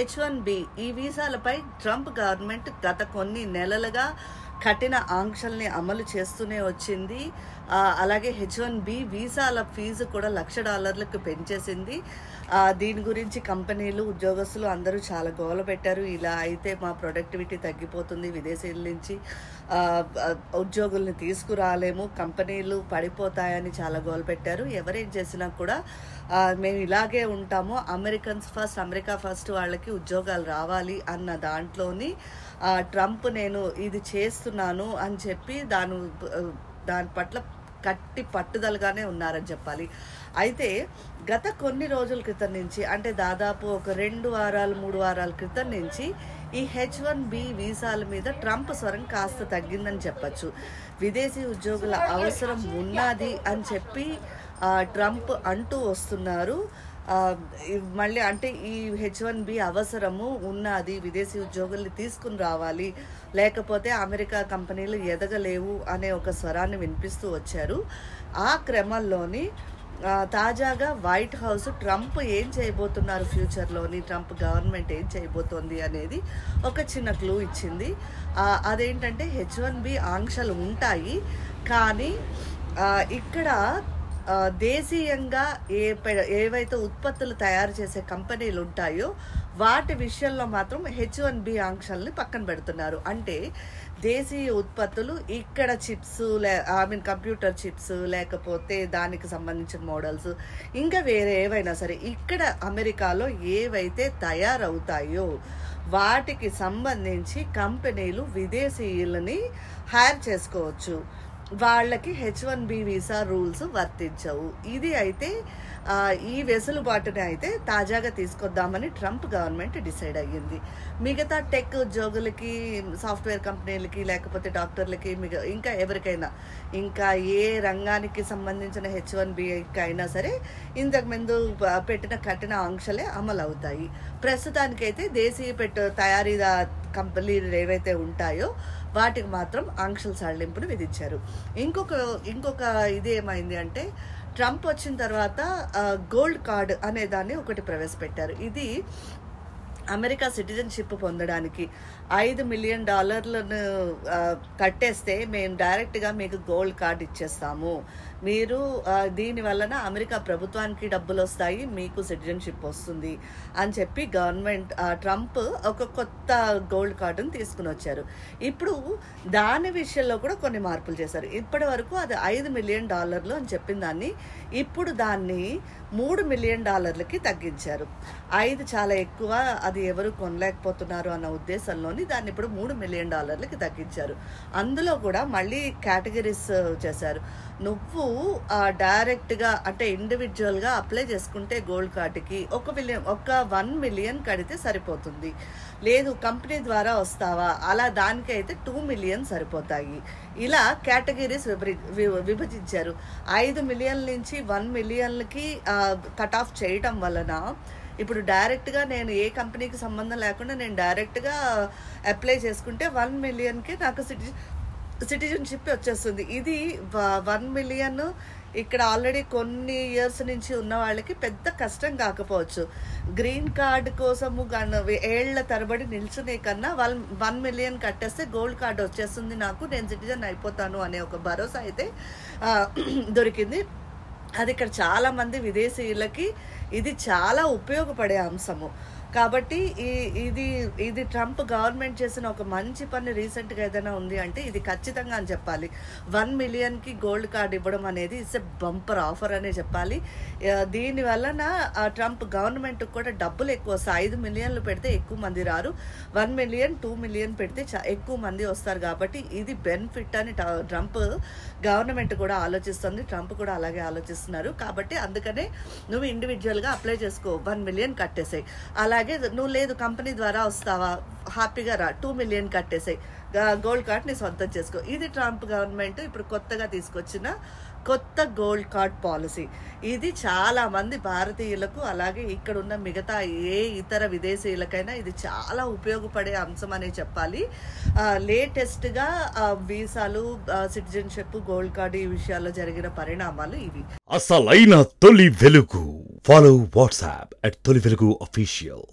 H1B ఈ వీసాలపై Trump government గత కొన్ని నెలలుగా కఠిన ఆంక్షల్ని అమలు చేస్తూనే వచ్చింది. అలాగే H1B వీసాల ఫీజు కూడా $1,00,000 పెంచేసింది. దీని గురించి కంపెనీలు ఉద్యోగస్తులు అందరూ చాలా గోల పెట్టారు. ఇలా అయితే మా ప్రొడక్టివిటీ తగ్గిపోతుంది, విదేశీయుల నుంచి ఉద్యోగుల్ని తీసుకురాలేము, కంపెనీలు పడిపోతాయని చాలా గోల పెట్టారు. ఎవరేం చేసినా కూడా మేము ఇలాగే ఉంటాము, అమెరికన్స్ ఫస్ట్, అమెరికా ఫస్ట్, వాళ్ళకి ఉద్యోగాలు రావాలి అన్న దాంట్లోని ట్రంప్ నేను ఇది చేస్తున్నాను అని చెప్పి దాని పట్ల గట్టి పట్టుదలగానే ఉన్నారని చెప్పాలి. అయితే గత కొన్ని రోజుల క్రితం నుంచి, అంటే దాదాపు ఒక 2 వారాలు 3 వారాల క్రితం నుంచి ఈ H1B వీసాల మీద ట్రంప్ స్వరం కాస్త తగ్గిందని చెప్పచ్చు. విదేశీ ఉద్యోగుల అవసరం ఉన్నది అని చెప్పి ట్రంప్ అంటూ వస్తున్నారు. మళ్ళీ అంటే ఈ H1B అవసరము ఉన్నది, విదేశీ ఉద్యోగుల్ని తీసుకుని రావాలి, లేకపోతే అమెరికా కంపెనీలు ఎదగలేవు అనే ఒక స్వరాన్ని వినిపిస్తూ వచ్చారు. ఆ క్రమంలోని తాజాగా వైట్ హౌస్ ట్రంప్ ఏం చేయబోతున్నారు, ఫ్యూచర్లోని ట్రంప్ గవర్నమెంట్ ఏం చేయబోతోంది అనేది ఒక చిన్న క్లూ ఇచ్చింది. అదేంటంటే H1B ఆంక్షలు ఉంటాయి, కానీ ఇక్కడ దేశీయంగా ఏవైతే ఉత్పత్తులు తయారు చేసే కంపెనీలు ఉంటాయో వాటి విషయంలో మాత్రం H1B ఆంక్షల్ని పక్కన పెడుతున్నారు. అంటే దేశీయ ఉత్పత్తులు ఇక్కడ చిప్స్, కంప్యూటర్ చిప్స్, లేకపోతే దానికి సంబంధించిన మోడల్స్, ఇంకా వేరే ఏవైనా సరే ఇక్కడ అమెరికాలో ఏవైతే తయారవుతాయో వాటికి సంబంధించి కంపెనీలు విదేశీయులని హైర్ చేసుకోవచ్చు. వాళ్ళకి H1B వీసా రూల్స్ వర్తించవు. ఇది అయితే ఈ వెసులుబాటుని అయితే తాజాగా తీసుకొద్దామని ట్రంప్ గవర్నమెంట్ డిసైడ్ అయ్యింది. మిగతా టెక్ ఉద్యోగులకి, సాఫ్ట్వేర్ కంపెనీలకి, లేకపోతే డాక్టర్లకి, ఇంకా ఎవరికైనా, ఇంకా ఏ రంగానికి సంబంధించిన H1B అయినా సరే ఇంతకుముందు పెట్టిన కఠిన ఆంక్షలే అమలు అవుతాయి. ప్రస్తుతానికైతే దేశీయ తయారీ కంపెనీలు ఏవైతే ఉంటాయో వాటికి మాత్రం ఆంక్షల సడలింపును విధించారు. ఇంకొక ఇది ఏమైంది అంటే, ట్రంప్ వచ్చిన తర్వాత గోల్డ్ కార్డ్ అనే దాన్ని ఒకటి ప్రవేశపెట్టారు. ఇది అమెరికా సిటిజన్షిప్ పొందడానికి $5 మిలియన్ కట్టేస్తే మేము డైరెక్ట్గా మీకు గోల్డ్ కార్డ్ ఇచ్చేస్తాము, మీరు దీని వలన అమెరికా ప్రభుత్వానికి డబ్బులు వస్తాయి, మీకు సిటిజన్షిప్ వస్తుంది అని చెప్పి ట్రంప్ ఒక కొత్త గోల్డ్ కార్డును తీసుకుని వచ్చారు. ఇప్పుడు దాని విషయంలో కూడా కొన్ని మార్పులు చేశారు. ఇప్పటి వరకు అది $5 మిలియన్ అని చెప్పిన దాన్ని ఇప్పుడు దాన్ని $3 మిలియన్ తగ్గించారు. 5 చాలా ఎక్కువ, అది ఎవరు కొనలేకపోతున్నారు అన్న ఉద్దేశంలోని దాన్ని ఇప్పుడు $3 మిలియన్ తగ్గించారు. అందులో కూడా మళ్ళీ కేటగిరీస్ చేశారు. నువ్వు డైరెక్ట్గా అంటే ఇండివిజువల్గా అప్లై చేసుకుంటే గోల్డ్ కార్డుకి ఒక $1 మిలియన్ కడితే సరిపోతుంది. లేదు కంపెనీ ద్వారా వస్తావా, అలా దానికైతే $2 మిలియన్ సరిపోతాయి. ఇలా కేటగిరీస్ విభజించారు. 5 మిలియన్ నుంచి 1 మిలియన్కి కట్ ఆఫ్ చేయటం వలన ఇప్పుడు డైరెక్ట్గా నేను ఏ కంపెనీకి సంబంధం లేకుండా నేను డైరెక్ట్గా అప్లై చేసుకుంటే 1 మిలియన్కి నాకు సిటిజన్షిప్ వచ్చేస్తుంది. ఇది 1 మిలియన్ ఇక్కడ ఆల్రెడీ కొన్ని ఇయర్స్ నుంచి ఉన్న వాళ్ళకి పెద్ద కష్టం కాకపోవచ్చు. గ్రీన్ కార్డు కోసము ఏళ్ల తరబడి నిల్చునే కన్నా 1 మిలియన్ కట్టేస్తే గోల్డ్ కార్డు వచ్చేస్తుంది, నాకు నేను సిటిజన్ అయిపోతాను అనే ఒక భరోసా అయితే దొరికింది. అది ఇక్కడ చాలామంది విదేశీయులకి ఇది చాలా ఉపయోగపడే అంశము. కాబట్టి ఇది ట్రంప్ గవర్నమెంట్ చేసిన ఒక మంచి పని రీసెంట్గా ఏదైనా ఉంది అంటే ఇది ఖచ్చితంగా అని చెప్పాలి. 1 మిలియన్కి గోల్డ్ కార్డ్ ఇవ్వడం అనేది ఇట్స్ ఎ బంపర్ ఆఫర్ అనే చెప్పాలి. దీని వలన ట్రంప్ గవర్నమెంట్ కూడా డబ్బులు ఎక్కువ వస్తాయి. 5 మిలియన్లు పెడితే ఎక్కువ మంది రారు, 1 మిలియన్ 2 మిలియన్ పెడితే ఎక్కువ మంది వస్తారు. కాబట్టి ఇది బెనిఫిట్ అని ట్రంప్ గవర్నమెంట్ కూడా ఆలోచిస్తుంది, ట్రంప్ కూడా అలాగే ఆలోచిస్తున్నారు. కాబట్టి అందుకనే నువ్వు ఇండివిజువల్గా అప్లై చేసుకో, 1 మిలియన్ కట్టేసాయి. అలాగే నువ్వు లేదు కంపెనీ ద్వారా వస్తావా, హ్యాపీగా రా, 2 మిలియన్ కట్టేసాయి, గోల్డ్ కార్డ్ ని సొంతం చేసుకో. ఇది ట్రంప్ గవర్నమెంట్ ఇప్పుడు కొత్తగా తీసుకొచ్చిన కొత్త గోల్డ్ కార్డ్ పాలసీ. ఇది చాలా మంది భారతీయులకు అలాగే ఇక్కడ ఉన్న మిగతా ఏ ఇతర విదేశీయులకైనా ఇది చాలా ఉపయోగపడే అంశం అనే చెప్పాలి. లేటెస్ట్గా వీసాలు, సిటిజన్షిప్, గోల్డ్ కార్డ్ ఈ విషయాల్లో జరిగిన పరిణామాలు ఇవి. అసలైన తొలి వెలుగు. ఫాలో వాట్సాప్ @తొలి వెలుగు official.